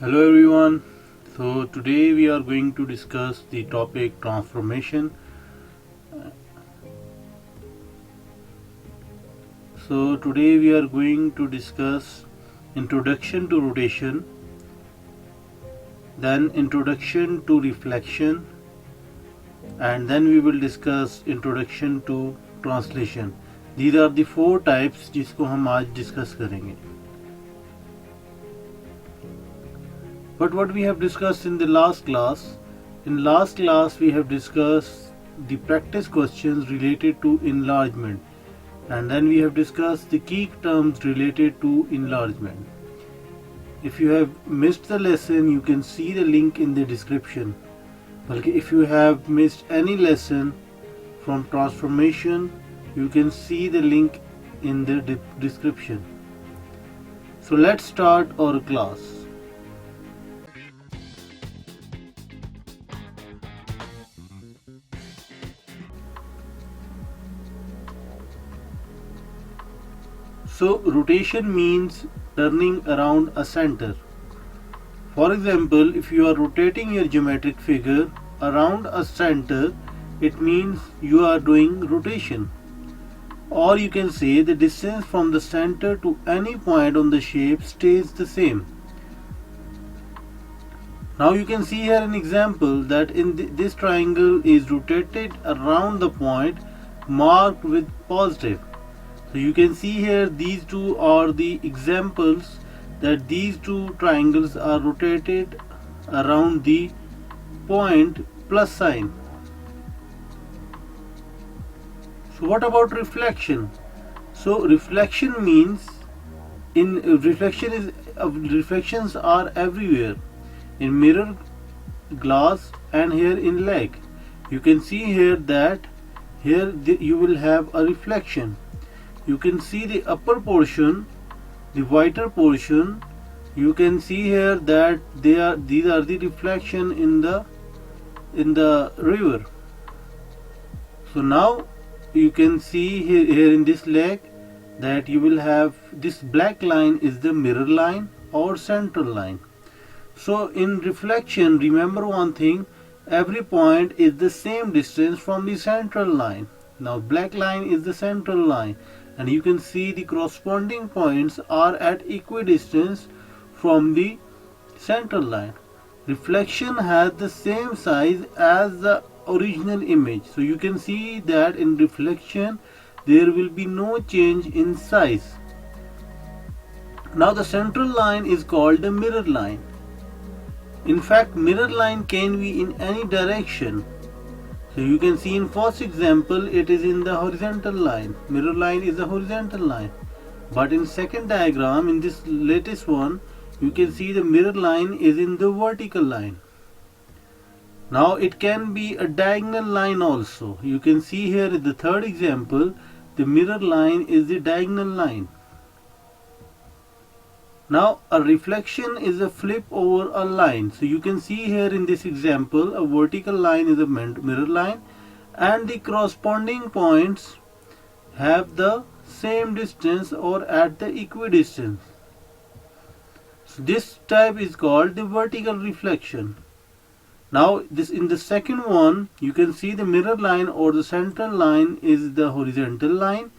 Hello everyone. So today we are going to discuss the topic transformation. So today we are going to discuss introduction to rotation, then introduction to reflection, and then we will discuss introduction to translation. These are the four types जिसको हम आज discuss करेंगे. But what we have discussed in the last class, we have discussed the practice questions related to enlargement, and then we have discussed the key terms related to enlargement. If you have missed the lesson, you can see the link in the description. But if you have missed any lesson from transformation, you can see the link in the description. So let's start our class. So rotation means turning around a center. For example, if you are rotating your geometric figure around a center, it means you are doing rotation. Or you can say the distance from the center to any point on the shape stays the same. Now you can see here an example that this triangle is rotated around the point marked with positive. So you can see here these two are the examples that these two triangles are rotated around the point plus sign. So what about reflection? So reflection means reflections are everywhere, in mirror, glass, and here in lake. You can see here that here you will have a reflection. You can see the upper portion, the whiter portion. You can see here that these are the reflection in the river. So now you can see here in this lake that you will have this black line is the mirror line or central line. So in reflection, remember one thing, every point is the same distance from the central line. Now black line is the central line, and you can see the corresponding points are at equidistance from the central line. Reflection has the same size as the original image. So you can see that in reflection there will be no change in size. Now the central line is called the mirror line. In fact, mirror line can be in any direction. So you can see in first example it is in the horizontal line. Mirror line is the horizontal line. But in second diagram, in this latest one, you can see the mirror line is in the vertical line. Now it can be a diagonal line also. You can see here in the third example, the mirror line is the diagonal line. Now a reflection is a flip over a line. So you can see here in this example, a vertical line is a mirror line and the corresponding points have the same distance or at the equidistance. So this type is called the vertical reflection. Now this in the second one, you can see the mirror line or the central line is the horizontal line.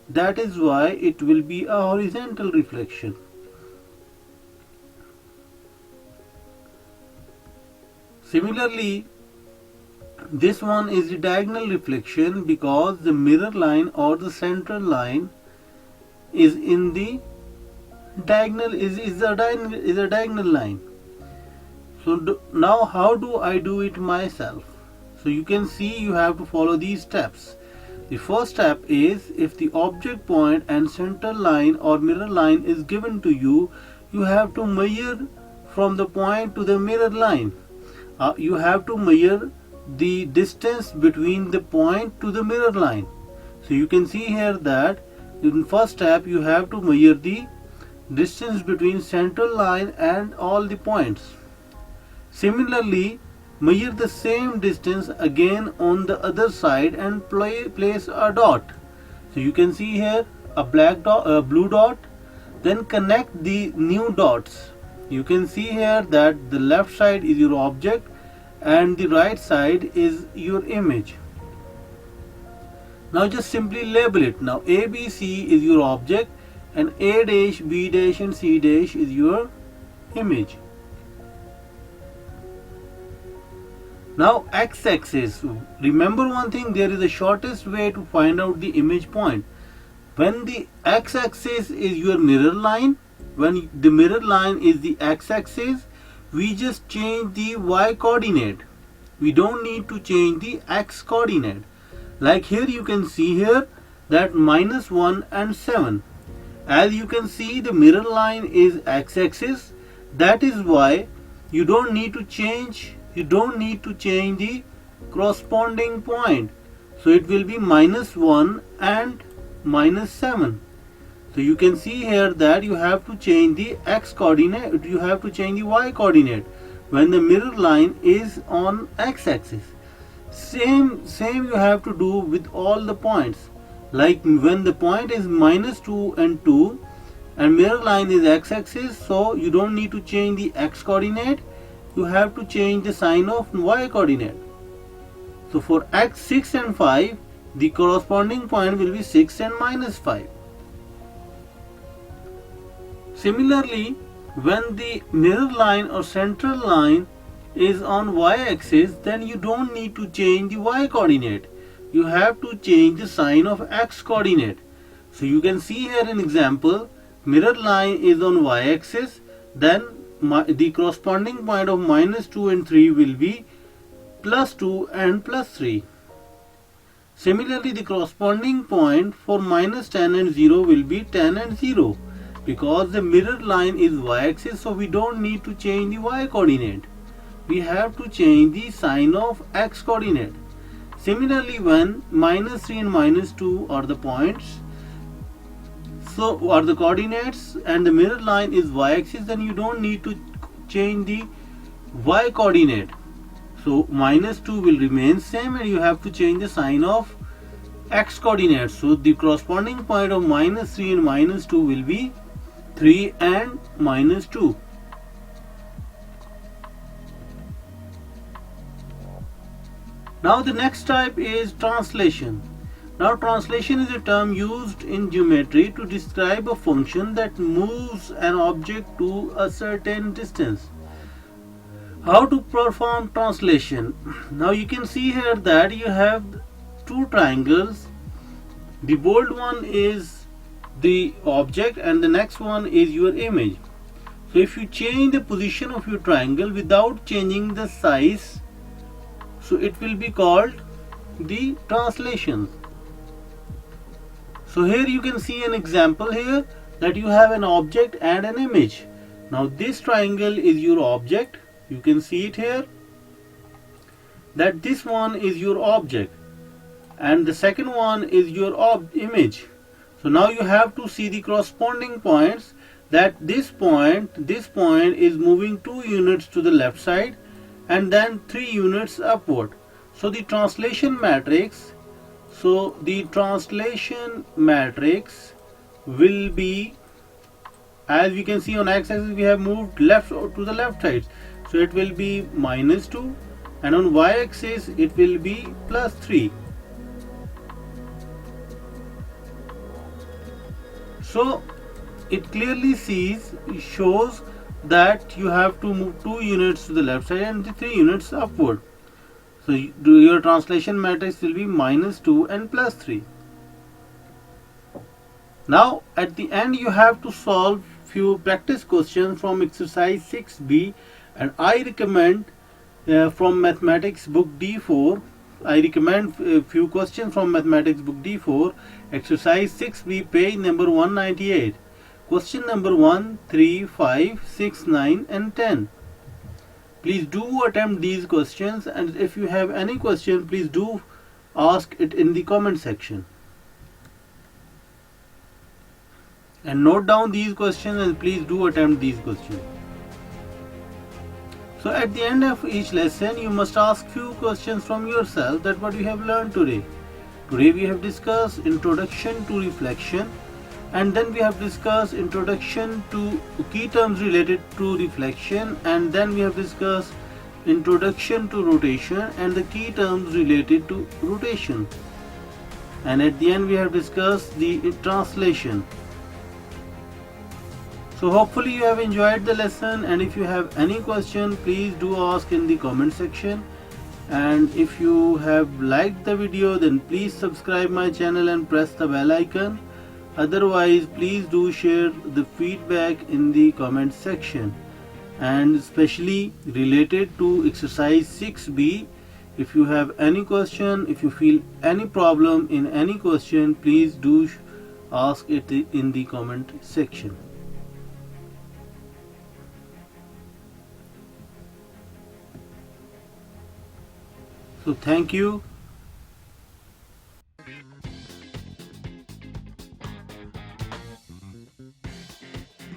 That is why it will be a horizontal reflection. Similarly, this one is the diagonal reflection because the mirror line or the central line is in the diagonal is a diagonal line. So now how do I do it myself? So you can see you have to follow these steps. The first step is if the object point and central line or mirror line is given to you, you have to measure from the point to the mirror line. You have to measure the distance between the point to the mirror line. So you can see here that in first step you have to measure the distance between central line and all the points. Similarly, measure the same distance again on the other side and place a dot. So you can see here a blue dot, then connect the new dots. you can see here that the left side is your object and the right side is your image. Now just simply label it. Now A, B, C is your object and A dash, B dash and C dash is your image. Now x-axis. Remember one thing, there is the shortest way to find out the image point. When the x-axis is your mirror line, when the mirror line is the x-axis, we just change the y coordinate. We don't need to change the x coordinate. Like here you can see here that -1 and 7. As you can see, the mirror line is x-axis. That is why you don't need to change the corresponding point. So it will be -1 and -7. So you can see here that you have to change the x coordinate, you have to change the y coordinate when the mirror line is on x-axis. Same you have to do with all the points. Like when the point is -2 and 2 and mirror line is x-axis, so you don't need to change the x coordinate, you have to change the sign of y coordinate. So for x, 6 and 5, the corresponding point will be 6 and -5. Similarly, when the mirror line or central line is on y-axis, then you don't need to change the y coordinate. You have to change the sign of x coordinate. So you can see here an example, mirror line is on y-axis, then the corresponding point of -2 and 3 will be +2 and +3. Similarly, the corresponding point for -10 and 0 will be 10 and 0. Because the mirror line is y-axis, so we don't need to change the y coordinate. We have to change the sign of x coordinate. Similarly, when -3 and -2 are the points, so are the coordinates, and the mirror line is y-axis, then you don't need to change the y coordinate. So -2 will remain same and you have to change the sign of x coordinate. So the corresponding point of -3 and -2 will be 3 and -2. Now the next type is translation. Now translation is a term used in geometry to describe a function that moves an object to a certain distance. How to perform translation? Now you can see here that you have two triangles. The bold one is the object and the next one is your image. So if you change the position of your triangle without changing the size, so it will be called the translation. So here you can see an example here that you have an object and an image. Now this triangle is your object. You can see it here that this one is your object and the second one is your image. So now you have to see the corresponding points, that this point is moving 2 units to the left side and then 3 units upward. So the translation matrix will be, as we can see on x-axis we have moved left to the left side, so it will be -2 and on y-axis it will be +3. So it clearly shows that you have to move 2 units to the left side and the 3 units upward. So your translation matrix will be -2 and +3. Now at the end you have to solve few practice questions from exercise 6b, and I recommend from mathematics book D4. I recommend a few questions from mathematics book D4, exercise 6b, page number 198. Question number 1, 3, 5, 6, 9 and 10. Please do attempt these questions, and if you have any question, please do ask it in the comment section. And note down these questions and please do attempt these questions. So at the end of each lesson, you must ask few questions from yourself, that what you have learned today. Today we have discussed introduction to reflection, And then we have discussed introduction to key terms related to reflection, and then we have discussed introduction to rotation and the key terms related to rotation, and at the end we have discussed the translation. So hopefully you have enjoyed the lesson, and if you have any question, please do ask in the comment section. And if you have liked the video, then please subscribe my channel and press the bell icon. Otherwise, please do share the feedback in the comment section, and especially related to exercise 6b. If you have any question, if you feel any problem in any question, please do ask it in the comment section. So thank you.